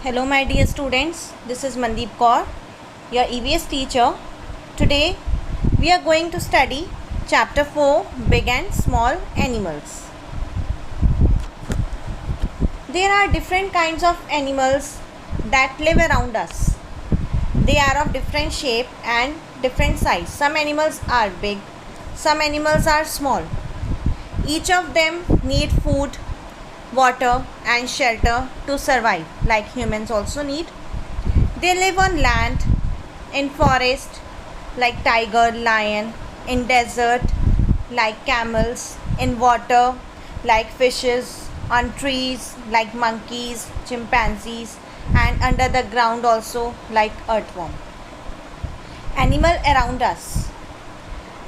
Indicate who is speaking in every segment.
Speaker 1: Hello my dear students, this is Mandeep Kaur, your EVS teacher. Today we are going to study chapter 4, Big and Small Animals. There are different kinds of animals that live around us. They are of different shape and different size. Some animals are big, some animals are small. Each of them need food, water and shelter to survive, like humans also need. They live on land, in forest like tiger, lion, in desert like camels, in water like fishes, on trees like monkeys, chimpanzees, and under the ground also like earthworm. Animal around us.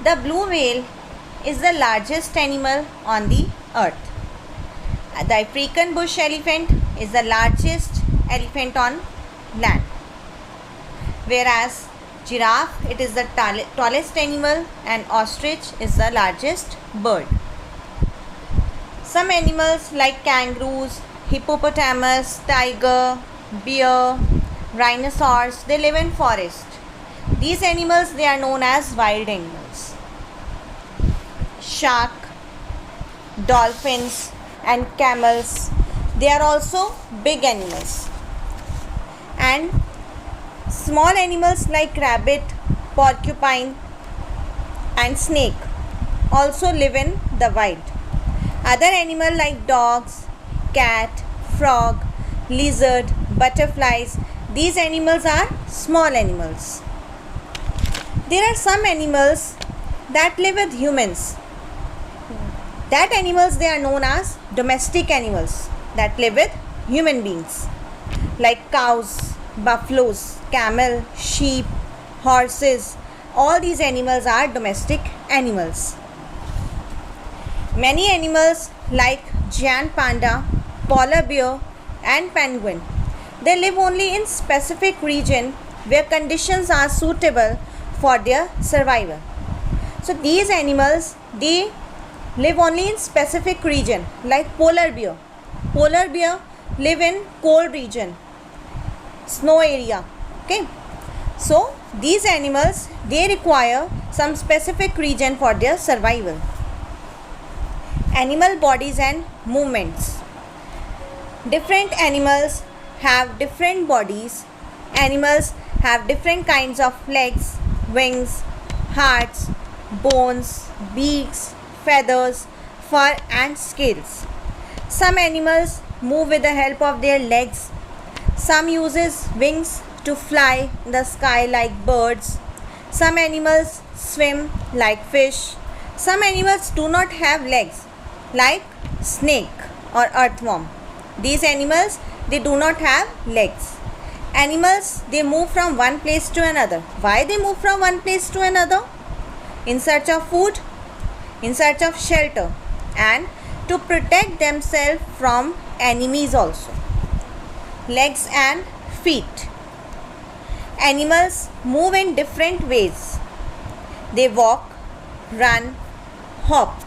Speaker 1: The blue whale is the largest animal on the earth. The African bush elephant is the largest elephant on land, whereas giraffe, it is the tallest animal, and ostrich is the largest bird. Some animals like kangaroos, hippopotamus, tiger, bear, rhinoceros, they live in forest. These animals, they are known as wild animals. Shark, dolphins and camels, they are also big animals. And small animals like rabbit, porcupine and snake also live in the wild. Other animals like dogs, cat, frog, lizard, butterflies, these animals are small animals. There are some animals that live with humans. That animals, they are known as domestic animals that live with human beings, like cows, buffaloes, camel, sheep, horses. All these animals are domestic animals. Many animals like giant panda, polar bear and penguin, they live only in specific region where conditions are suitable for their survival. So these animals, they live only in specific region, like polar bear. Polar bear live in cold region, snow area. Okay, so these animals, they require some specific region for their survival. Animal bodies and movements. Different animals have different bodies. Animals have different kinds of legs, wings, hearts, bones, beaks, feathers, fur and scales. Some animals move with the help of their legs. Some uses wings to fly in the sky like birds. Some animals swim like fish. Some animals do not have legs, like snake or earthworm. These animals, they do not have legs. Animals, they move from one place to another. Why they move from one place to another? In search of food, in search of shelter, and to protect themselves from enemies also. Legs and feet. Animals move in different ways. They walk, run, hop.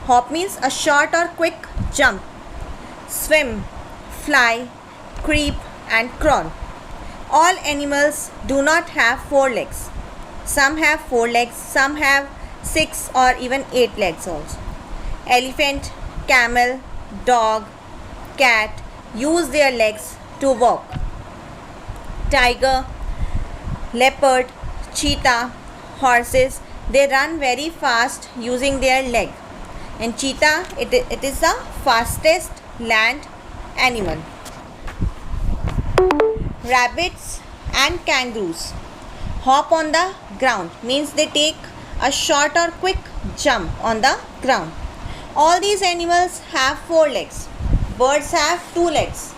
Speaker 1: Hop means a short or quick jump. Swim, fly, creep and crawl. All animals do not have four legs. Some have four legs, some have 6 or even 8 legs also. Elephant, camel, dog, cat use their legs to walk. Tiger, leopard, cheetah, horses, they run very fast using their leg. And cheetah, it is the fastest land animal. Rabbits and kangaroos hop on the ground, means they take a short or quick jump on the ground. All these animals have 4 legs. Birds have 2 legs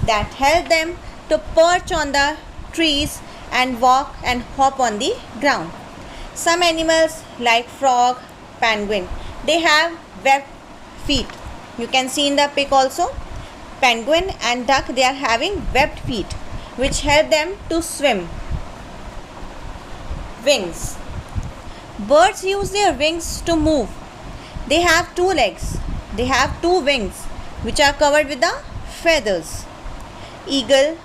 Speaker 1: that help them to perch on the trees and walk and hop on the ground. Some animals like frog, penguin, they have webbed feet. You can see in the pic also. Penguin and duck, they are having webbed feet which help them to swim. Wings. Birds use their wings to move. They have 2 legs. They have 2 wings which are covered with the feathers. eagle,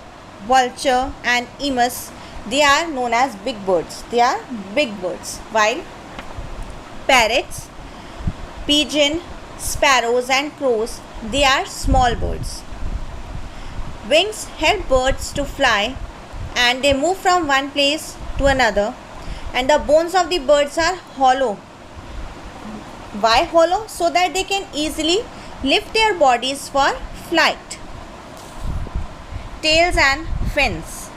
Speaker 1: vulture and emus, they are known as big birds. They are big birds. While parrots, pigeon, sparrows and crows, they are small birds. Wings help birds to fly and they move from one place to another, and the bones of the birds are hollow. Why hollow? So that they can easily lift their bodies for flight. Tails and fins.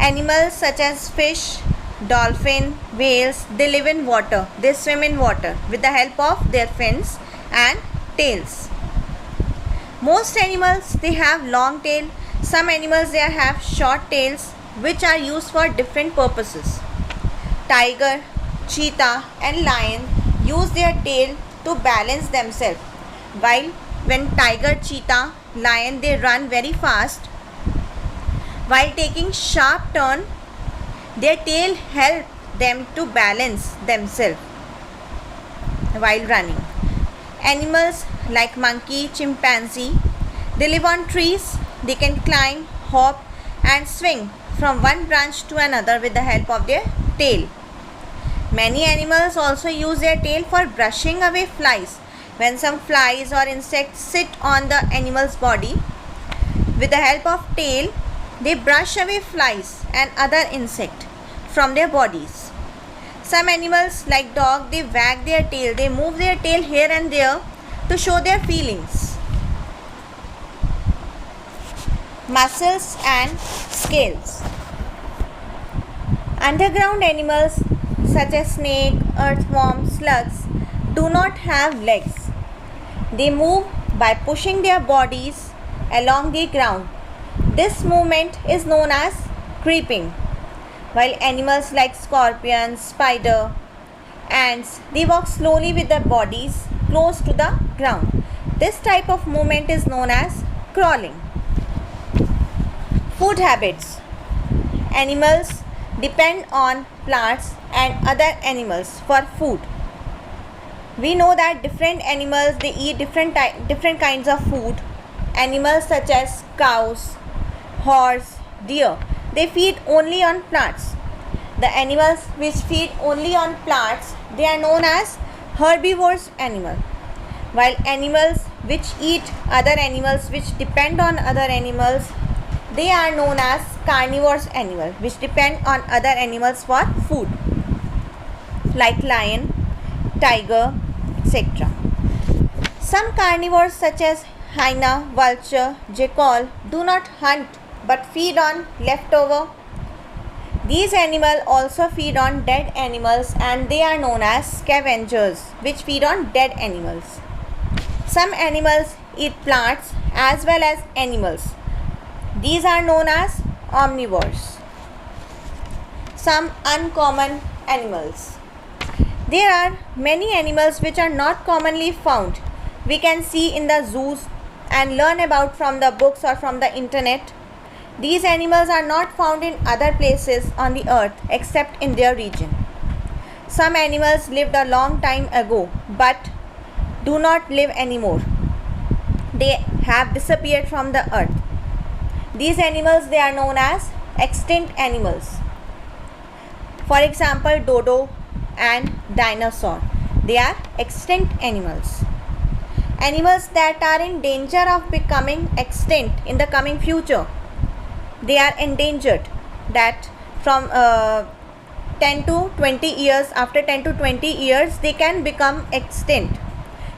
Speaker 1: Animals such as fish, dolphin, whales, they live in water. They swim in water with the help of their fins and tails. Most animals, they have long tail. Some animals, they have short tails which are used for different purposes. Tiger, cheetah and lion use their tail to balance themselves. While when tiger, cheetah, lion, they run very fast, while taking sharp turn, their tail help them to balance themselves while running. Animals like monkey, chimpanzee, they live on trees. They can climb, hop and swing from one branch to another with the help of their tail. Many animals also use their tail for brushing away flies. When some flies or insects sit on the animal's body, with the help of tail, they brush away flies and other insects from their bodies. Some animals like dog, they wag their tail, they move their tail here and there to show their feelings. Muscles and scales. Underground animals such as snake, earthworm, slugs do not have legs. They move by pushing their bodies along the ground. This movement is known as creeping. While animals like scorpions, spider, ants, they walk slowly with their bodies close to the ground. This type of movement is known as crawling. Food habits. Animals depend on plants and other animals for food. We know that different animals, they eat different kinds of food. Animals such as cows, horse, deer, they feed only on plants. The animals which feed only on plants, they are known as herbivorous animal. While animals which eat other animals, which depend on other animals, they are known as carnivorous animal, which depend on other animals for food, like lion, tiger, etc. Some carnivores such as hyena, vulture, jackal do not hunt but feed on leftover. These animals also feed on dead animals and they are known as scavengers, which feed on dead animals. Some animals eat plants as well as animals. These are known as omnivores. Some uncommon animals. There are many animals which are not commonly found. We can see in the zoos and learn about from the books or from the internet. These animals are not found in other places on the earth except in their region. Some animals lived a long time ago but do not live anymore. They have disappeared from the earth. These animals, they are known as extinct animals. For example, dodo and dinosaur, they are extinct animals. Animals that are in danger of becoming extinct in the coming future, they are endangered, that from 10 to 20 years, after 10 to 20 years they can become extinct.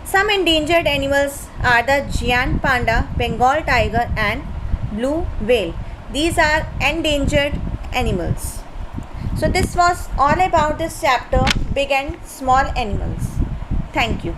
Speaker 1: Some endangered animals are the giant panda, Bengal tiger and blue whale. These are endangered animals. So this was all about this chapter, big and small animals. Thank you.